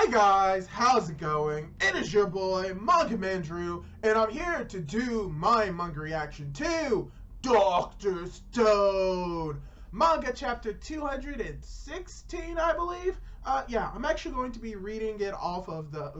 Hey guys, how's it going? It is your boy, Manga Mandrew, and I'm here to do my manga reaction to Dr. Stone! Manga chapter 216, I believe? Yeah, I'm actually going to be reading it off of the,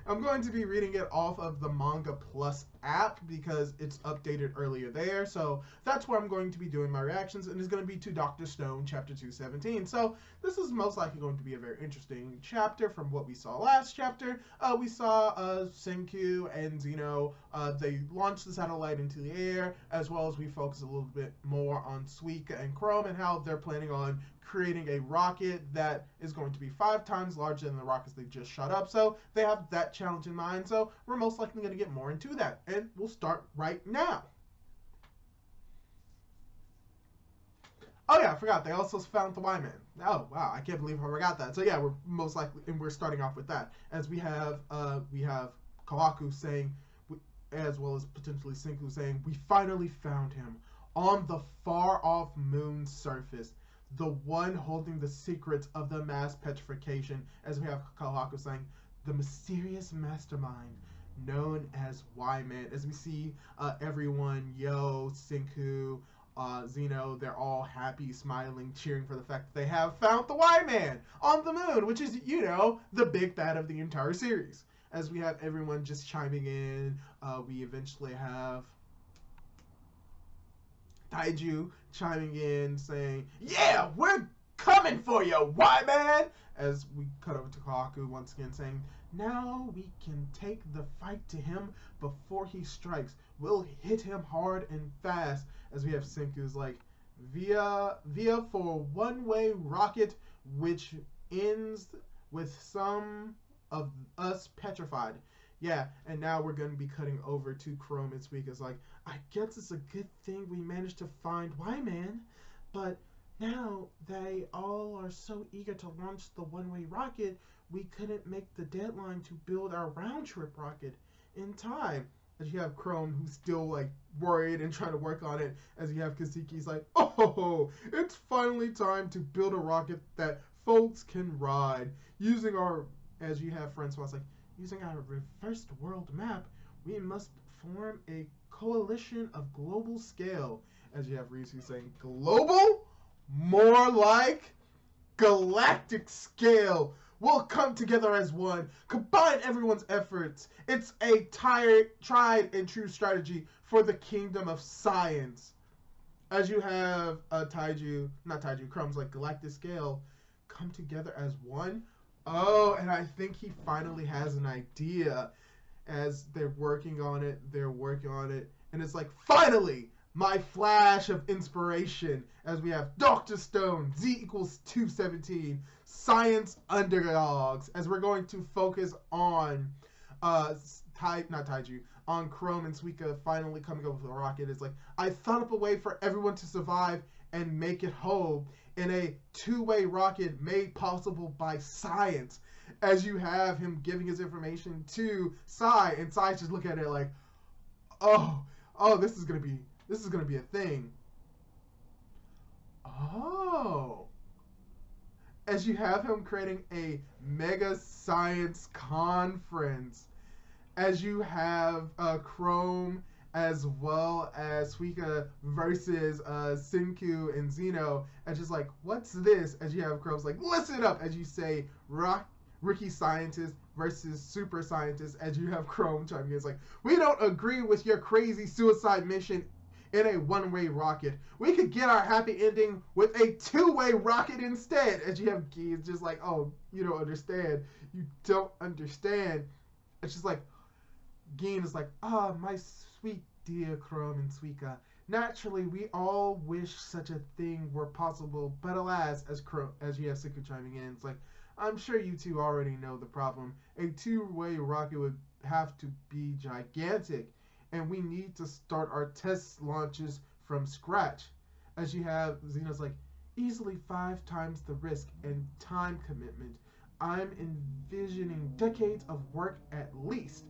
I'm going to be reading it off of the Manga Plus app because it's updated earlier there, so that's where I'm going to be doing my reactions, and it's going to be to Dr. Stone chapter 217. So this is most likely going to be a very interesting chapter from what we saw last chapter. We saw Senku and Zeno, they launched the satellite into the air, as well as we focus a little bit more on Suika and Chrome and how they're planning on creating a rocket that is going to be 5 times larger than the rockets they just shot up. So they have that challenge in mind, so we're most likely going to get more into that. And we'll start right now. Oh yeah, I forgot. They also found the Y-Man. Oh wow, I can't believe I forgot that. So yeah, we're most likely, and we're starting off with that. As we have Kawaku saying, as well as potentially Senku saying, "We finally found him on the far-off moon's surface, the one holding the secrets of the mass petrification." As we have Kawaku saying, "The mysterious mastermind known as Y-Man." As we see everyone, Senku, Zeno, they're all happy, smiling, cheering for the fact that they have found the Y-Man on the moon, which is, the big bad of the entire series. As we have everyone just chiming in, we eventually have Taiju chiming in saying, "Yeah, we're coming for you, Y-Man!" As we cut over to Kawaku once again saying, "Now we can take the fight to him before he strikes. We'll hit him hard and fast." As we have Senku's like, via for one-way rocket, which ends with some of us petrified. Yeah, and now we're going to be cutting over to Chrome this week. It's like, "I guess it's a good thing we managed to find Y-Man, but now they all are so eager to launch the one-way rocket, we couldn't make the deadline to build our round-trip rocket in time." As you have Chrome, who's still like worried and trying to work on it. As you have Kazuki's like, "Oh, it's finally time to build a rocket that folks can ride. Using our," as you have Francois like, "using our reversed world map, we must form a coalition of global scale." As you have Rizu saying, "Global? More like galactic scale. We'll come together as one, combine everyone's efforts. It's a tried and true strategy for the kingdom of science." As you have Chrome's like, "Galactic scale, come together as one." Oh, and I think he finally has an idea. As they're working on it, and it's like, finally, my flash of inspiration. As we have Dr. Stone, Z equals 217, science underdogs. As we're going to focus on on Chrome and Suika finally coming up with a rocket. It's like, "I thought up a way for everyone to survive and make it home in a two-way rocket made possible by science." As you have him giving his information to Sai, and Sai just look at it like, oh, this is gonna be a thing. Oh. As you have him creating a mega science conference. As you have Chrome as well as Suika versus Senku and Zeno, and just like, "What's this?" As you have Chrome's like, "Listen up!" As you say, Rookie scientist versus super scientist. As you have Chrome chiming in, it's like, "We don't agree with your crazy suicide mission in a one-way rocket. We could get our happy ending with a two-way rocket instead." As you have Gee, it's just like, "Oh, you don't understand. You don't understand." It's just like, Gin is like, "Ah, my sweet dear Chrome and Suika. Naturally, we all wish such a thing were possible, but alas," as you have Senku chiming in, it's like, "I'm sure you two already know the problem. A two-way rocket would have to be gigantic, and we need to start our test launches from scratch." As you have Xeno's like, "Easily 5 times the risk and time commitment. I'm envisioning decades of work at least."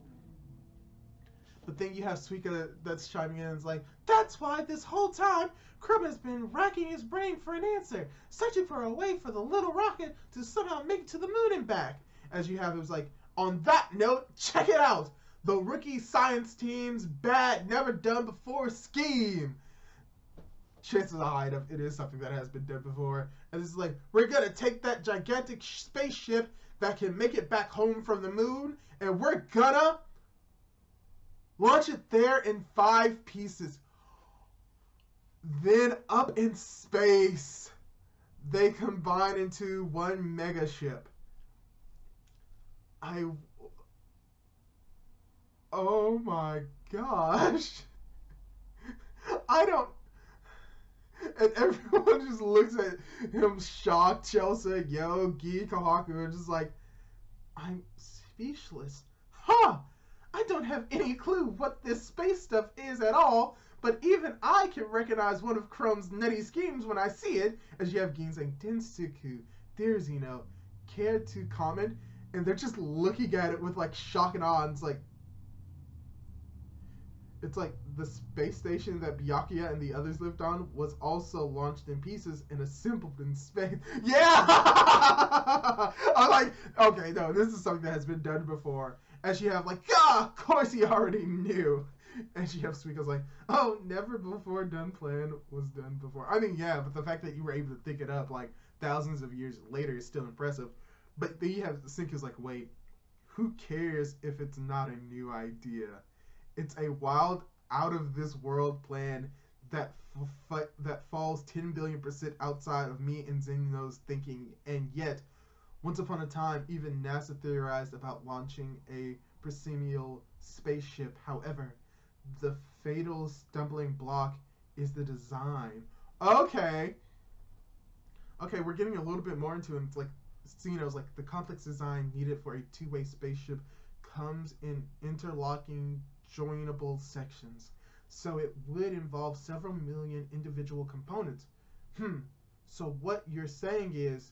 But then you have Suika that's chiming in and is like, "That's why this whole time Chrome has been racking his brain for an answer, searching for a way for the little rocket to somehow make it to the moon and back." as you have, it was like, on that note, check it out. The rookie science team's bad, never done before scheme. Chances are high enough it is something that has been done before. And it's like, we're going to take that gigantic spaceship that can make it back home from the moon, and we're gonna launch it there in 5 pieces. Then up in space, they combine into one mega ship. Oh my gosh. I don't. And everyone just looks at him shocked. Chelsea, Yo, Gi, Kahaku are just like, I'm speechless. Huh! I don't have any clue what this space stuff is at all, but even I can recognize one of Chrome's nutty schemes when I see it. As you have Gin saying, Densuku, dear Zeno, care to comment? And they're just looking at it with like shock and awe. And it's like the space station that Byakuya and the others lived on was also launched in pieces and assembled in space. Yeah! I'm like, okay, no, this is something that has been done before. And she have like, of course he already knew. And she have Suika's like, oh, never before done plan was done before. I mean, yeah, but the fact that you were able to think it up like thousands of years later is still impressive. But then you have Senku's like, wait, who cares if it's not a new idea? It's a wild, out-of-this-world plan that falls 10 billion% outside of me and Zeno's thinking, and yet, once upon a time, even NASA theorized about launching a proscenial spaceship. However, the fatal stumbling block is the design. Okay, we're getting a little bit more into it. It's like, Zeno's like, the complex design needed for a two-way spaceship comes in interlocking joinable sections, so it would involve several million individual components. So what you're saying is,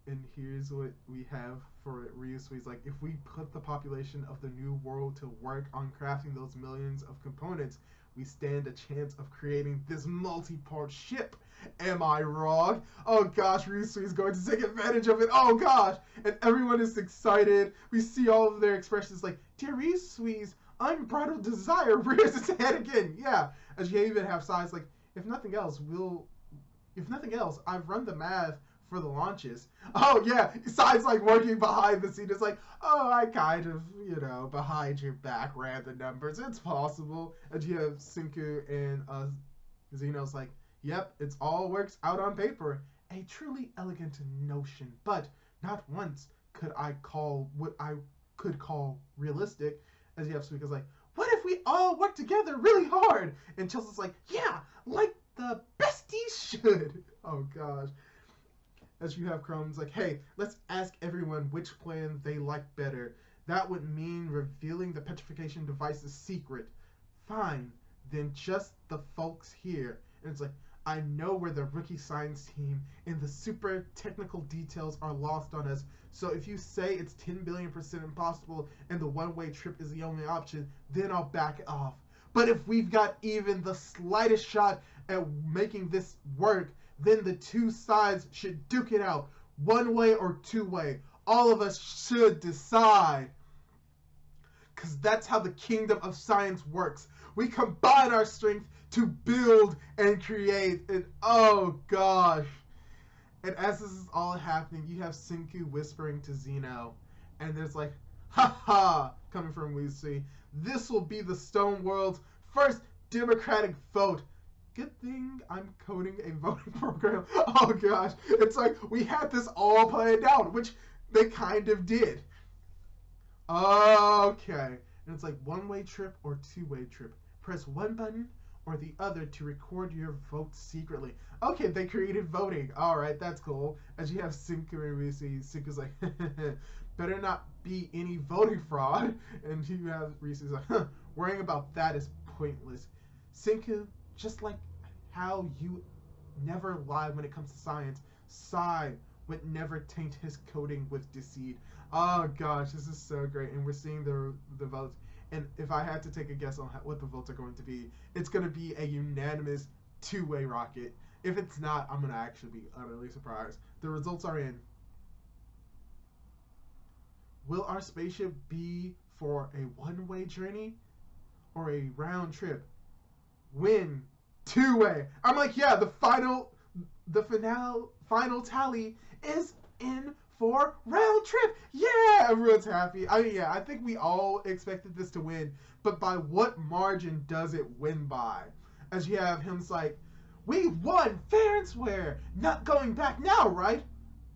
and here's what we have for Ryusui, is like, if we put the population of the new world to work on crafting those millions of components, we stand a chance of creating this multi-part ship. Am I wrong? Oh gosh, Ryusui is going to take advantage of it. Oh gosh! And everyone is excited. We see all of their expressions like, dear Ryusui's unbridled desire rears its head again. Yeah, as you even have sides like, if nothing else, I've run the math for the launches. Oh yeah, sides like working behind the scene. It's like, oh, I kind of, behind your back ran the numbers. It's possible. And you have Senku and Zeno's like, yep, it's all works out on paper. A truly elegant notion, but not once could I call what I could call realistic. As you have Suika's like, what if we all work together really hard? And Chelsea's like, yeah, like the besties should. Oh gosh. As you have Chrome's like, hey, let's ask everyone which plan they like better. That would mean revealing the petrification device's secret. Fine, then just the folks here. And it's like, I know where the rookie science team and the super technical details are lost on us, so if you say it's 10 billion% impossible and the one-way trip is the only option, then I'll back off. But if we've got even the slightest shot at making this work, then the two sides should duke it out, one way or two way. All of us should decide. Because that's how the kingdom of science works. We combine our strength to build and create. And oh gosh. And as this is all happening, you have Senku whispering to Zeno. And there's like, haha, coming from Lucy. This will be the Stone World's first democratic vote. Good thing I'm coding a voting program. Oh gosh. It's like we had this all planned out, which they kind of did. Okay. And it's like one-way trip or two-way trip. Press one button or the other to record your vote secretly. Okay, they created voting. Alright, that's cool. As you have Senku and Risu, Senku's like, better not be any voting fraud. And you have Risu's like, worrying about that is pointless. Senku, just like how you never lie when it comes to science, Sai would never taint his coding with deceit. Oh gosh, this is so great. And we're seeing the votes. And if I had to take a guess on what the votes are going to be, it's going to be a unanimous two-way rocket. If it's not, I'm going to actually be utterly surprised. The results are in. will our spaceship be for a one-way journey or a round trip? Win two-way. I'm like, yeah, final tally is in for round trip. Yeah, everyone's happy. I mean, yeah, I think we all expected this to win, but by what margin does it win by? As you have him like, we won fair and square. Not going back now, right?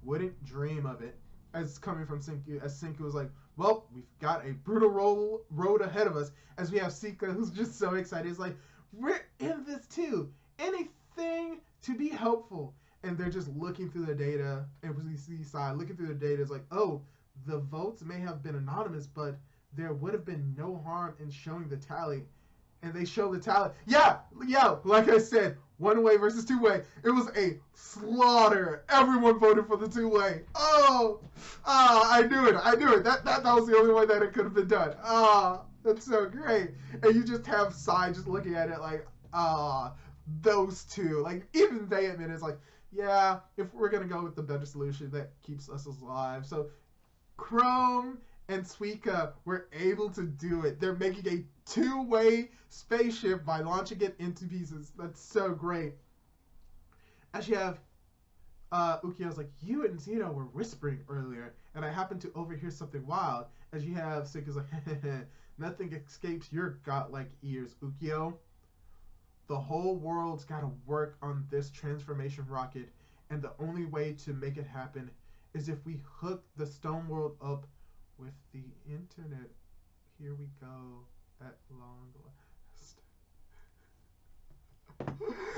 Wouldn't dream of it. As coming from Senku, as Senku was like, well, we've got a brutal road ahead of us. As we have Sika, who's just so excited. He's like, we're in this too. Anything to be helpful. And they're just looking through the data. And we see Sai looking through the data. It's like, oh, the votes may have been anonymous, but there would have been no harm in showing the tally. And they show the tally. Yeah, like I said, one-way versus two-way. It was a slaughter. Everyone voted for the two-way. I knew it. That was the only way that it could have been done. That's so great. And you just have Sai just looking at it like, those two. Like, even they admit it's like, yeah, if we're going to go with the better solution, that keeps us alive. So, Chrome and Suika were able to do it. They're making a two-way spaceship by launching it into pieces. That's so great. As you have Ukio's like, you and Zeno were whispering earlier, and I happened to overhear something wild. As you have Suika's like, nothing escapes your godlike ears, Ukio. The whole world's got to work on this transformation rocket, and the only way to make it happen is if we hook the stone world up with the internet. Here we go at long last.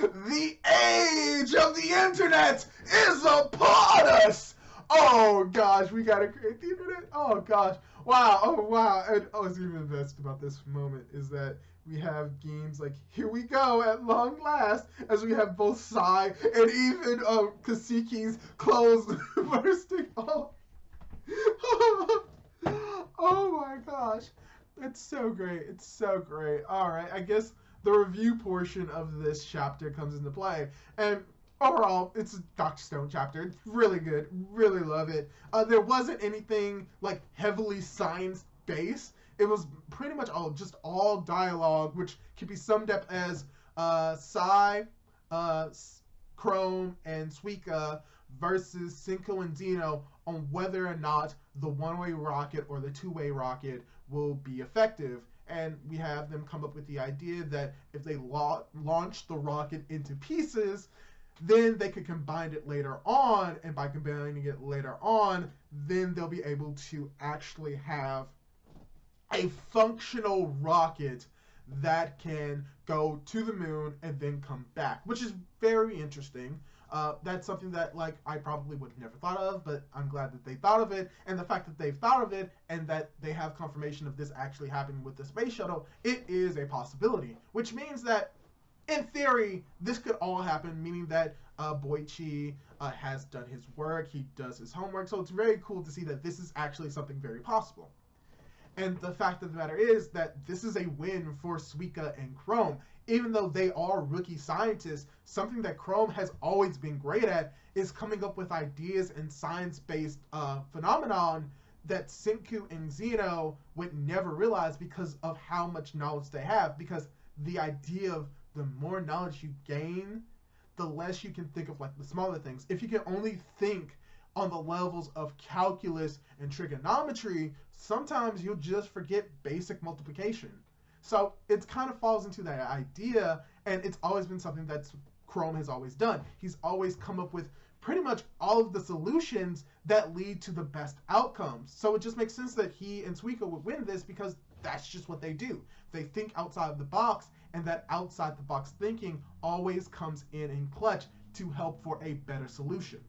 The age of the internet is upon us! Oh gosh, we gotta create the internet. Oh gosh. Wow. Oh wow. And what's even best about this moment is that we have games like, here we go at long last, as we have both Sai and even Kasiki's clothes bursting off. Oh my gosh. It's so great. It's so great. Alright, I guess the review portion of this chapter comes into play. And overall, it's a Dr. Stone chapter. It's really good. Really love it. There wasn't anything like heavily science-based. It was pretty much all dialogue, which can be summed up as Sai, Chrome, and Suika versus Senku and Zeno on whether or not the one-way rocket or the two-way rocket will be effective. And we have them come up with the idea that if they launch the rocket into pieces, then they could combine it later on, and by combining it later on, then they'll be able to actually have a functional rocket that can go to the moon and then come back, which is very interesting. That's something that I probably would have never thought of, but I'm glad that they thought of it. And the fact that they've thought of it and that they have confirmation of this actually happening with the space shuttle, it is a possibility, which means that in theory, this could all happen, meaning that Boichi has done his work, he does his homework, so it's very cool to see that this is actually something very possible. And the fact of the matter is that this is a win for Suika and Chrome. Even though they are rookie scientists, something that Chrome has always been great at is coming up with ideas and science-based phenomenon that Senku and Zeno would never realize because of how much knowledge they have. Because the idea of the more knowledge you gain, the less you can think of the smaller things. If you can only think on the levels of calculus and trigonometry, sometimes you'll just forget basic multiplication. So it kind of falls into that idea, and it's always been something that Chrome has always done. He's always come up with pretty much all of the solutions that lead to the best outcomes. So it just makes sense that he and Suika would win this because that's just what they do. They think outside of the box, and that outside the box thinking always comes in clutch to help for a better solution.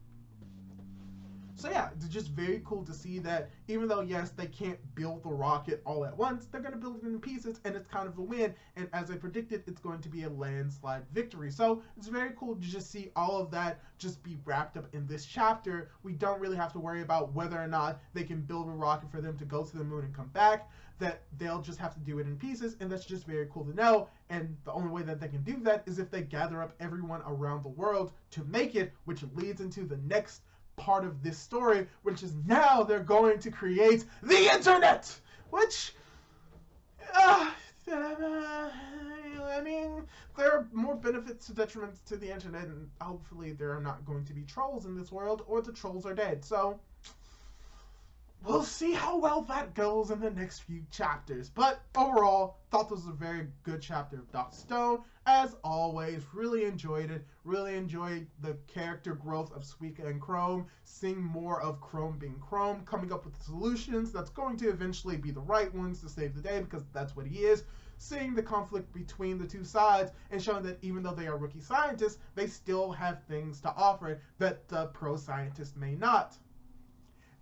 So yeah, it's just very cool to see that even though, yes, they can't build the rocket all at once, they're going to build it in pieces, and it's kind of a win. And as I predicted, it's going to be a landslide victory. So it's very cool to just see all of that just be wrapped up in this chapter. We don't really have to worry about whether or not they can build a rocket for them to go to the moon and come back, that they'll just have to do it in pieces, and that's just very cool to know. And the only way that they can do that is if they gather up everyone around the world to make it, which leads into the next part of this story, which is now they're going to create the internet, which I mean, there are more benefits to detriments to the internet, and hopefully there are not going to be trolls in this world, or the trolls are dead. So we'll see how well that goes in the next few chapters. But overall, thought this was a very good chapter of Dr. Stone. As always, really enjoyed it. Really enjoyed the character growth of Suika and Chrome, seeing more of Chrome being Chrome, coming up with the solutions that's going to eventually be the right ones to save the day, because that's what he is. Seeing the conflict between the two sides and showing that even though they are rookie scientists, they still have things to offer that the pro scientists may not.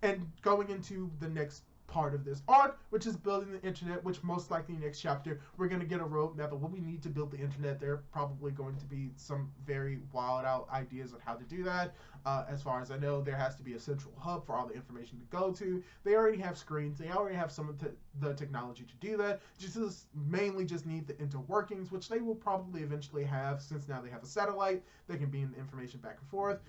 And going into the next part of this arc, which is building the internet, which most likely next chapter we're going to get a roadmap of what we need to build the internet. There are probably going to be some very wild out ideas on how to do that. As far as I know, there has to be a central hub for all the information to go to. They already have screens. They already have some of the technology to do that. Just mainly just need the interworkings, which they will probably eventually have, since now they have a satellite. They can beam the information back and forth.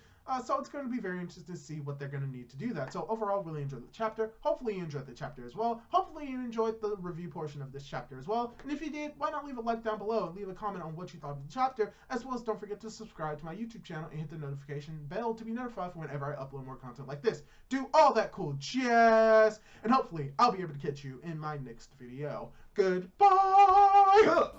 So it's going to be very interesting to see what they're going to need to do that. So overall, really enjoyed the chapter. Hopefully you enjoyed the chapter as well. Hopefully you enjoyed the review portion of this chapter as well. And if you did, why not leave a like down below and leave a comment on what you thought of the chapter, as well as don't forget to subscribe to my YouTube channel and hit the notification bell to be notified for whenever I upload more content like this. Do all that cool jazz, and hopefully I'll be able to catch you in my next video. Goodbye!